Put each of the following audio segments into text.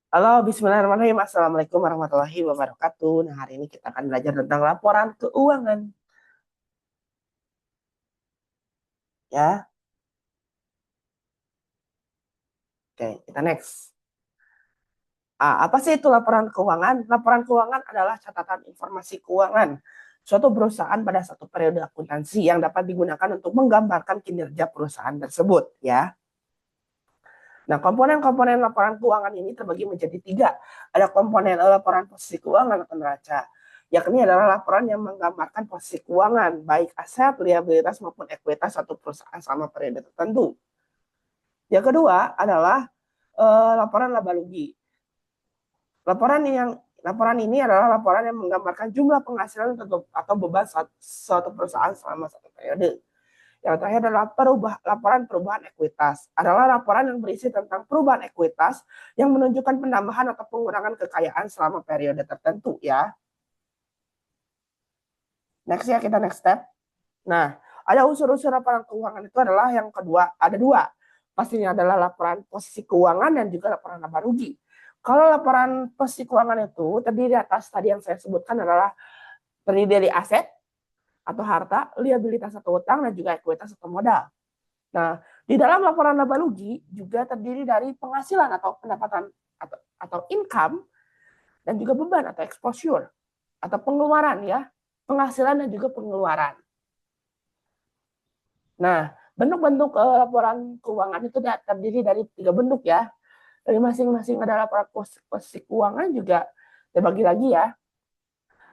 Halo, bismillahirrahmanirrahim. Assalamualaikum warahmatullahi wabarakatuh. Nah, hari ini kita akan belajar tentang laporan keuangan. Ya, oke, kita next. Apa sih itu laporan keuangan? Laporan keuangan adalah catatan informasi keuangan suatu perusahaan pada satu periode akuntansi yang dapat digunakan untuk menggambarkan kinerja perusahaan tersebut. Ya, nah komponen-komponen laporan keuangan ini terbagi menjadi tiga. Ada komponen laporan posisi keuangan atau neraca, yakni adalah laporan yang menggambarkan posisi keuangan, baik aset, liabilitas maupun ekuitas suatu perusahaan selama periode tertentu. Yang kedua adalah laporan laba rugi. Laporan ini adalah laporan yang menggambarkan jumlah penghasilan atau beban suatu perusahaan selama satu periode. Yang terakhir adalah laporan perubahan ekuitas. Adalah laporan yang berisi tentang perubahan ekuitas yang menunjukkan penambahan atau pengurangan kekayaan selama periode tertentu ya. Next ya, kita next step. Nah, ada unsur-unsur laporan keuangan itu adalah yang kedua, ada dua. Pastinya adalah laporan posisi keuangan dan juga laporan laba rugi. Kalau laporan posisi keuangan itu terdiri atas tadi yang saya sebutkan adalah terdiri dari aset atau harta, liabilitas atau utang, dan juga ekuitas atau modal. Nah, di dalam laporan laba rugi juga terdiri dari penghasilan atau pendapatan atau income dan juga beban atau exposure atau pengeluaran ya, penghasilan dan juga pengeluaran. Nah, bentuk-bentuk laporan keuangan itu terdiri dari tiga bentuk ya. Dari masing-masing ada laporan posisi keuangan juga terbagi lagi ya.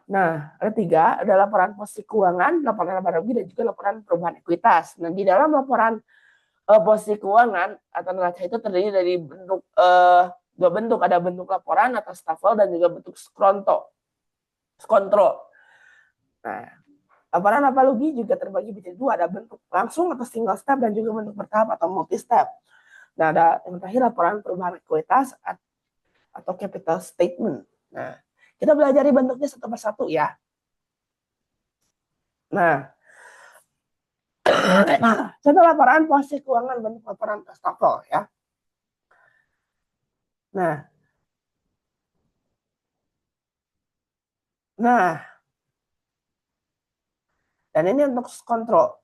Nah, ada tiga, ada laporan posisi keuangan, laporan laba rugi, dan juga laporan perubahan ekuitas. Nah, di dalam laporan posisi keuangan atau neraca itu terdiri dari dua bentuk, ada bentuk laporan atau stafel dan juga bentuk skontro. Nah, laporan laba rugi juga terbagi menjadi dua, ada bentuk langsung atau single step dan juga bentuk bertahap atau multi step. Nah, ada yang terakhir laporan perubahan ekuitas atau capital statement. Nah, kita belajar bentuknya satu persatu ya. Nah, contoh laporan posisi keuangan bentuk laporan stafel ya. Nah, nah, dan ini untuk kontrol.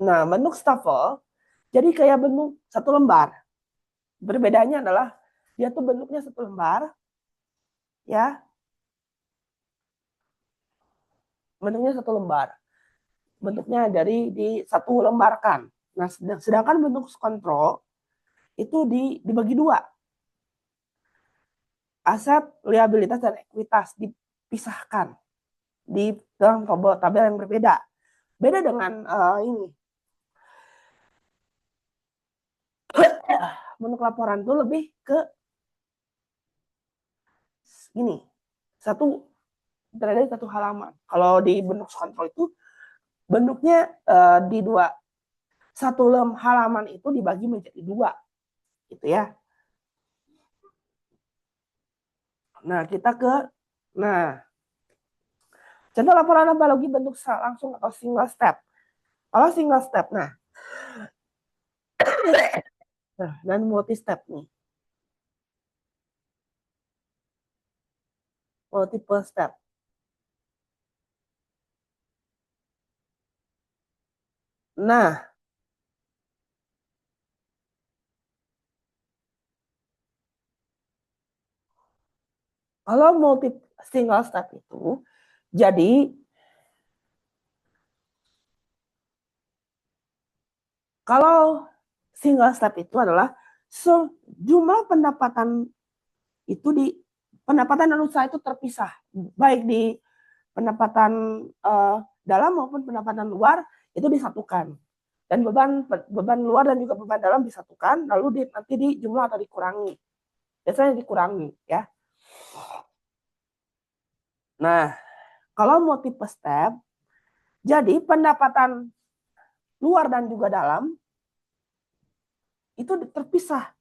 Nah, bentuk stafel jadi kayak bentuk satu lembar. Berbedanya adalah dia tuh bentuknya satu lembar, ya, bentuknya satu lembar. Bentuknya dari di satu lembarkan. Nah, sedangkan bentuk kontrol itu dibagi dua. Aset, liabilitas, dan ekuitas dipisahkan di dalam tabel yang berbeda. Beda dengan ini. Bentuk laporan itu lebih ke gini. Terjadi satu halaman. Kalau di bentuk kontrol itu bentuknya di dua. Satu halaman itu dibagi menjadi dua. Gitu ya. Nah, nah, contoh laporan laba-rugi bentuk langsung atau single step. Kalau single step, nah dan multi step nih. Multiple step. Nah, kalau multi single step itu, jadi kalau single step itu adalah jumlah pendapatan itu pendapatan dan usaha itu terpisah, baik di pendapatan dalam maupun pendapatan luar itu disatukan, dan beban luar dan juga beban dalam disatukan, lalu nanti dijumlah atau dikurangi, biasanya dikurangi ya. Nah, kalau multiple step, jadi pendapatan luar dan juga dalam itu terpisah.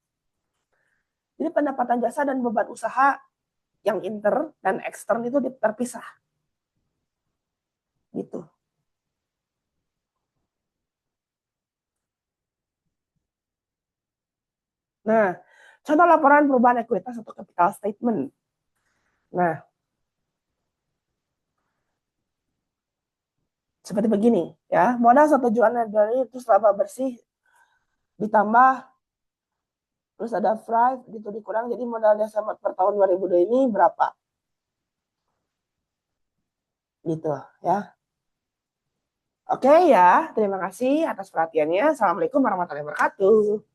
Jadi pendapatan jasa dan beban usaha yang inter dan ekstern itu terpisah. Gitu. Nah, contoh laporan perubahan ekuitas atau capital statement. Nah, seperti begini ya, modal 1 jutaan dari itu laba bersih ditambah terus ada Thrive gitu dikurang, jadi modalnya sama per tahun 2002 ini berapa gitu ya. Oke ya, terima kasih atas perhatiannya. Assalamualaikum warahmatullahi wabarakatuh.